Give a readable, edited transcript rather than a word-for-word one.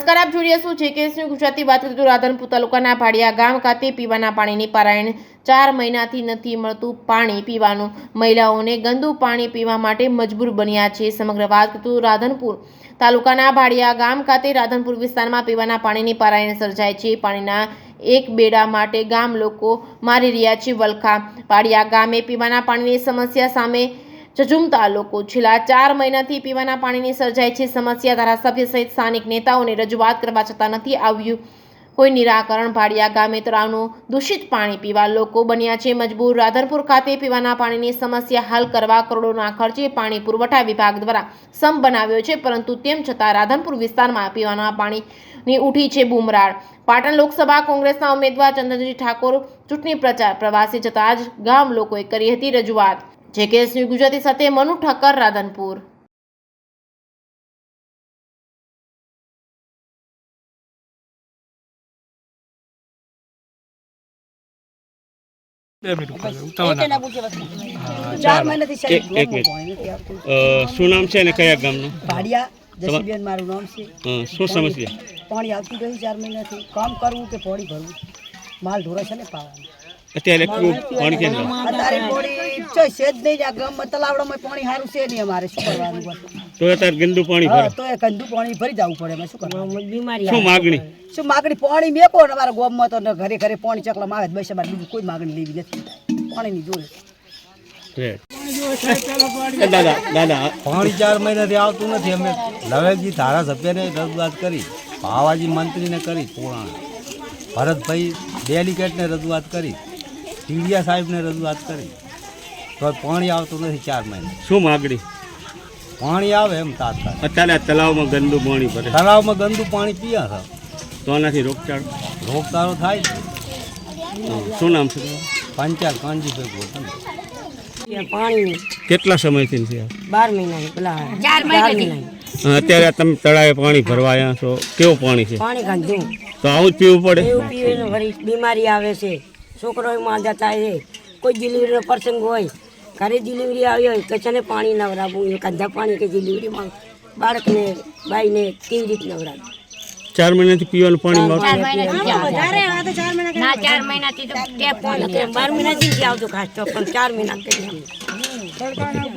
નમસ્કાર, આપ જોઈ રહ્યા છો JKS ન્યૂઝ ગુજરાતી. વાત કરીએ તો રાધનપુર તાલુકાના ભાડિયા ગામ ખાતે પીવાના પાણીની પારાયણ 4 મહિનાથી નથી મળતું પાણી પીવાનું. મહિલાઓને ગંદુ પાણી પીવા માટે મજબૂર બન્યા છે. સમગ્ર વાત કરીએ તો રાધનપુર તાલુકાના ભાડિયા ગામ ખાતે રાધનપુર વિસ્તારમાં પીવાના પાણીની પારાયણ સર્જાય છે. પાણીના એક બેડા માટે ગામ લોકો મારી રહ્યા છે વલખા. ભાડિયા ગામે પીવાના પાણીની સમસ્યા સામે ઝઝૂમતા લોકો છેલ્લા 4 મહિનાથી પીવાના પાણીની સર્જાય છે સમસ્યા. ધારાસભ્ય સહિત સ્થાનિક નેતાઓને રજૂઆત કરવા છતાં નથી આવ્યું કોઈ નિરાકરણ. ભાડિયા ગામે તળાવનું દૂષિત પાણી પીવા લોકો બન્યા છે મજબૂર. રાધનપુર ખાતે પીવાના પાણીની સમસ્યા હલ કરવા કરોડોના ખર્ચે પાણી પુરવઠા વિભાગ દ્વારા સમ બનાવ્યો છે, પરંતુ તેમ છતાં રાધનપુર વિસ્તારમાં પીવાના પાણીની ઉઠી છે બુમરાળ. પાટણ લોકસભા કોંગ્રેસના ઉમેદવાર ચંદનજી ઠાકોર ચૂંટણી પ્રચાર પ્રવાસે જતા જ ગામ લોકોએ કરી હતી રજૂઆત. JKS ન્યૂઝ ગુજરાતી સાથે મનુ ઠક્કર, રાધનપુર. શું નામ છે અને કયા ગામનું? ભાડિયા જસીબેન મારું નામ છે. શું સમસ્યા? પાણી આવતું રહ્યું 4 મહિનાથી. કામ કરવું કે પાણી ભરવું, માલ ઢોરા છે ને પાવાનું. અત્યારે પાણી કેમ અત્યારે પાણી છે જ નહીં. આ ગામમાં તલાવડામાં પાણી સારું છે નહીં. અમારે શું કરવાનું? તો અત્યારે ગંદુ પાણી ભરે તો એ ગંદુ પાણી ભરી જવું પડે. અમે શું કરવાનું? બીમારી શું માગણી? શું માગણી? પાણી મેકો ને અમારા ગામમાં તો ઘરે ઘરે પાણી ચકલા માગે બસ. અમારે બીજું કોઈ માગણી લેવી નથી. પાણીની જોડે દાદા પાણી 4 મહિનાથી આવતું નથી. અમે લવેજી ધારાસભ્યને રજૂઆત કરી, ભાવાજી મંત્રીને કરી, પુરાણા ભરતભાઈ ડેલિકેટને રજૂઆત કરી, ટીડિયા સાહેબને રજૂઆત કરી, તો પાણી આવતું નથી 4 મહિના. શું માગણી? પાણી આવે એમ તાત્કાલિક. અત્યારે તલાવમાં ગંદુ પાણી ભરે, તળાવમાં ગંદુ પાણી પીયા છે તો આનાથી રોગચાળો થાય છે. શું નામ છે? પંચાલ કાનજીભાઈ ગોતમ. પાણી કેટલા સમયથી છે? 12 મહિના પેલા 4 મહિના. અત્યારે તમે તળાવે પાણી ભરવા આવ્યા છો, કેવું પાણી છે? પાણી ગંદુ. તો આવું જ પીવું પડે? પીવીને વળી બીમારી આવે છે, છોકરાઓ માંદા થાય છે. કોઈ ડિલિવરીનો પ્રસંગ હોય, ઘરે ડિલિવરી આવી હોય તો છે ને પાણી નવરાવવું. એ ગંદા પાણી કે ડિલિવરીમાં બાળકને બાઈને કેવી રીતે નવરાવવું? 4 મહિનાથી પીવાનું પાણી ના 4 મહિનાથી તો 12 મહિનાથી આવતું ખાસ તો, પણ 4 મહિના